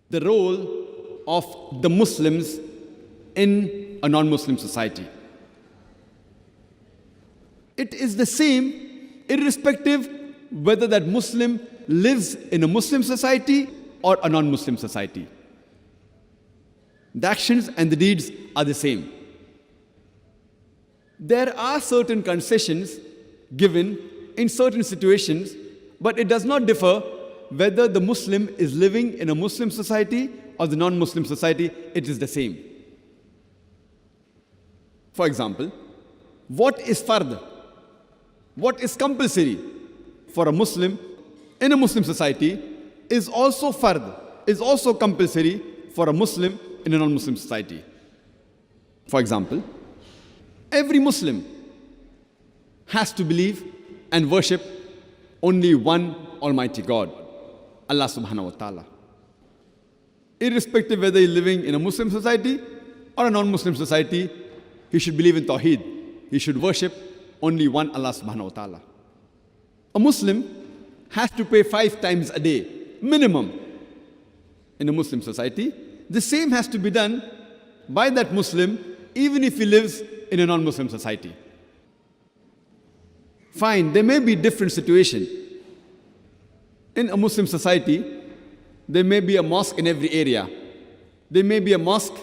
the role of the Muslims in a non-Muslim society. It is the same irrespective whether that Muslim lives in a Muslim society or a non-Muslim society. The actions and the deeds are the same. There are certain concessions given in certain situations, but it does not differ whether the Muslim is living in a Muslim society or the non-Muslim society. It is the same. For example, what is fard? What is compulsory for a Muslim in a Muslim society is also fard, is also compulsory for a Muslim in a non-Muslim society. For example, every Muslim has to believe and worship only one Almighty God, Allah subhanahu wa ta'ala. Irrespective whether he's living in a Muslim society or a non-Muslim society, he should believe in Tawheed. He should worship only one Allah subhanahu wa ta'ala. A Muslim has to pray 5 times a day, minimum, in a Muslim society. The same has to be done by that Muslim even if he lives in a non-Muslim society. Fine, there may be different situations. In a Muslim society, there may be a mosque in every area. There may be a mosque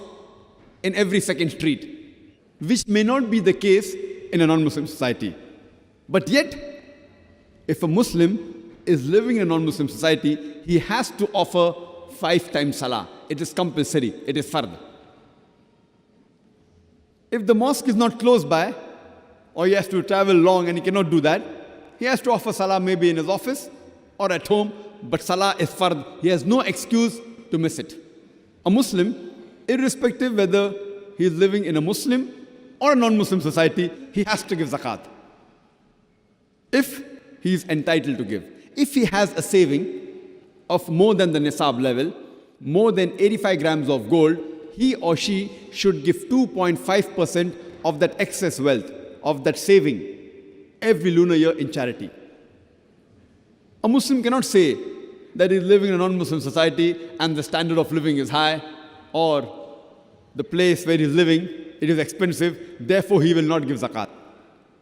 in every second street, which may not be the case in a non-Muslim society. But yet, if a Muslim is living in a non-Muslim society, he has to offer 5 times salah. It is compulsory. It is fard. If the mosque is not close by, or he has to travel long and he cannot do that, he has to offer salah maybe in his office or at home, but salah is fard. He has no excuse to miss it. A Muslim, irrespective whether he is living in a Muslim or a non-Muslim society, he has to give zakat. If he is entitled to give. If he has a saving of more than the nisab level, more than 85 grams of gold, he or she should give 2.5% of that excess wealth, of that saving, every lunar year in charity. A Muslim cannot say that he is living in a non-Muslim society and the standard of living is high, or the place where he is living, it is expensive, therefore he will not give zakat.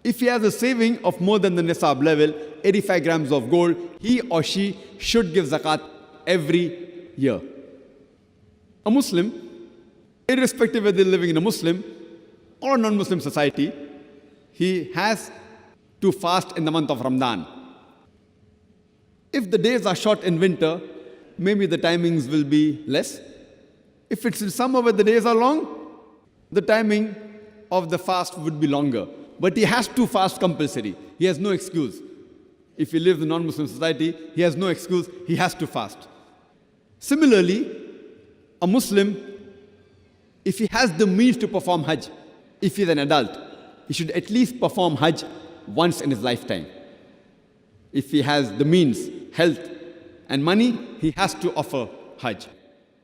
If he has a saving of more than the nisab level, 85 grams of gold, he or she should give zakat every year. A Muslim, irrespective whether living in a Muslim or a non-Muslim society, he has to fast in the month of Ramadan. If the days are short in winter, maybe the timings will be less. If it's in summer where the days are long, the timing of the fast would be longer. But he has to fast compulsory. He has no excuse. If he lives in a non-Muslim society, he has no excuse. He has to fast. Similarly, a Muslim, if he has the means to perform Hajj, if he's an adult, he should at least perform Hajj once in his lifetime. If he has the means, health, and money, he has to offer Hajj.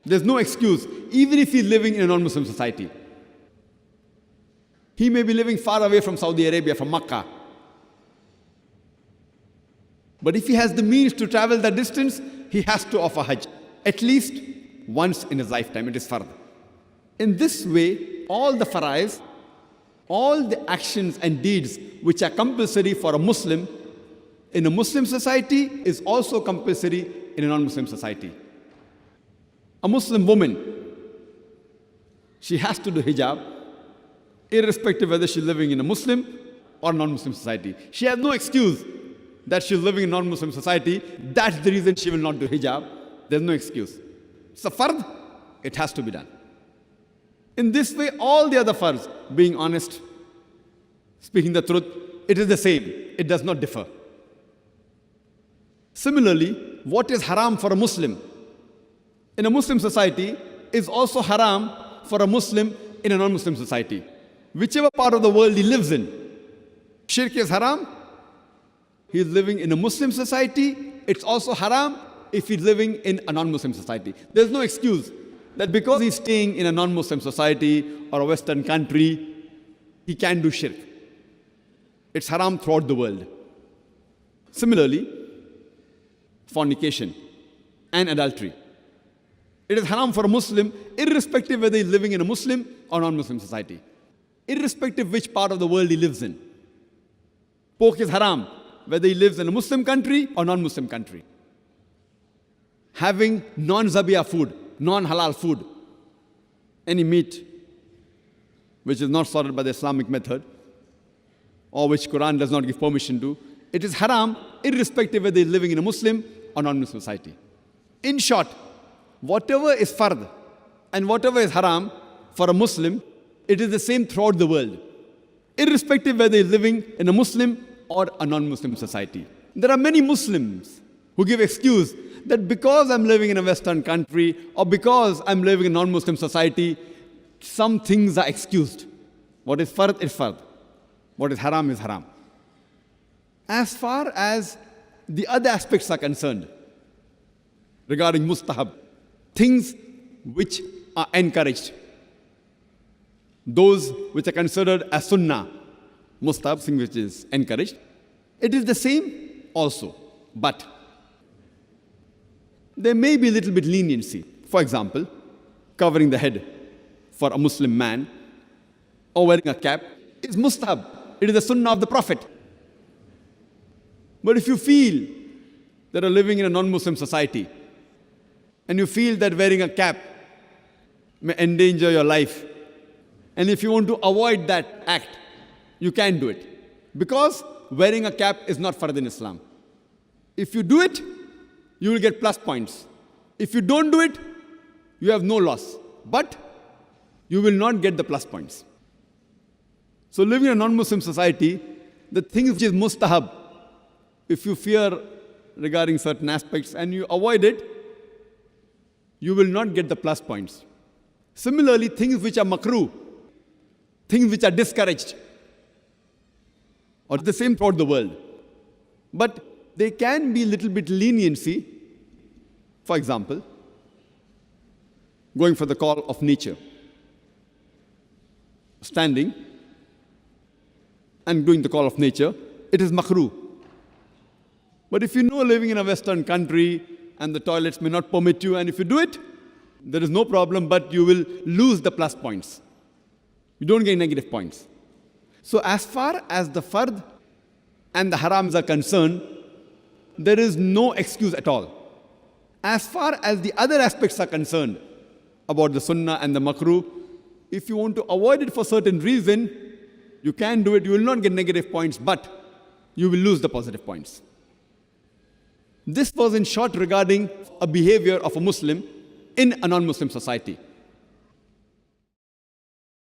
There's no excuse, even if he's living in a non-Muslim society. He may be living far away from Saudi Arabia, from Makkah. But if he has the means to travel that distance, he has to offer Hajj, at least once in his lifetime. It is fard. In this way, all the faraiz, all the actions and deeds which are compulsory for a Muslim in a Muslim society is also compulsory in a non-Muslim society. A Muslim woman, she has to do hijab, irrespective whether she's living in a Muslim or non-Muslim society. She has no excuse that she's living in a non-Muslim society. That's the reason she will not do hijab. There's no excuse. It's a fard. It has to be done. In this way, all the other fards, being honest, speaking the truth, it is the same. It does not differ. Similarly, what is haram for a Muslim in a Muslim society is also haram for a Muslim in a non-Muslim society. Whichever part of the world he lives in, shirk is haram. He is living in a Muslim society. It's also haram if he's living in a non-Muslim society. There's no excuse that because he's staying in a non-Muslim society or a Western country, he can do shirk. It's haram throughout the world. Similarly, fornication and adultery. It is haram for a Muslim, irrespective whether he is living in a Muslim or non-Muslim society. Irrespective which part of the world he lives in. Pork is haram, whether he lives in a Muslim country or non-Muslim country. Having non-zabiyah food, non-halal food, any meat which is not slaughtered by the Islamic method, or which Quran does not give permission to, it is haram, irrespective whether he is living in a Muslim or non-Muslim society. In short, whatever is fard and whatever is haram for a Muslim, it is the same throughout the world, irrespective whether he is living in a Muslim or a non-Muslim society. There are many Muslims who give excuse that because I'm living in a Western country or because I'm living in a non-Muslim society, some things are excused. What is fard is fard. What is haram is haram. As far as the other aspects are concerned, regarding mustahab, things which are encouraged, those which are considered as sunnah, mustahab, thing which is encouraged, it is the same also. But there may be a little bit leniency. For example, covering the head for a Muslim man or wearing a cap is mustahab. It is the sunnah of the Prophet. But if you feel that you're living in a non-Muslim society and you feel that wearing a cap may endanger your life, and if you want to avoid that act, you can do it. Because wearing a cap is not fard in Islam. If you do it, you will get plus points. If you don't do it, you have no loss. But you will not get the plus points. So living in a non-Muslim society, the thing which is mustahab, if you fear regarding certain aspects and you avoid it, you will not get the plus points. Similarly, things which are makruh, things which are discouraged, are the same throughout the world. But there can be a little bit leniency. For example, going for the call of nature, standing and doing the call of nature, it is makruh. But if you know living in a Western country and the toilets may not permit you, and if you do it, there is no problem, but you will lose the plus points. You don't get negative points. So as far as the fard and the harams are concerned, there is no excuse at all. As far as the other aspects are concerned, about the sunnah and the makruh, if you want to avoid it for certain reason, you can do it. You will not get negative points, but you will lose the positive points. This was in short regarding a behavior of a Muslim in a non-Muslim society.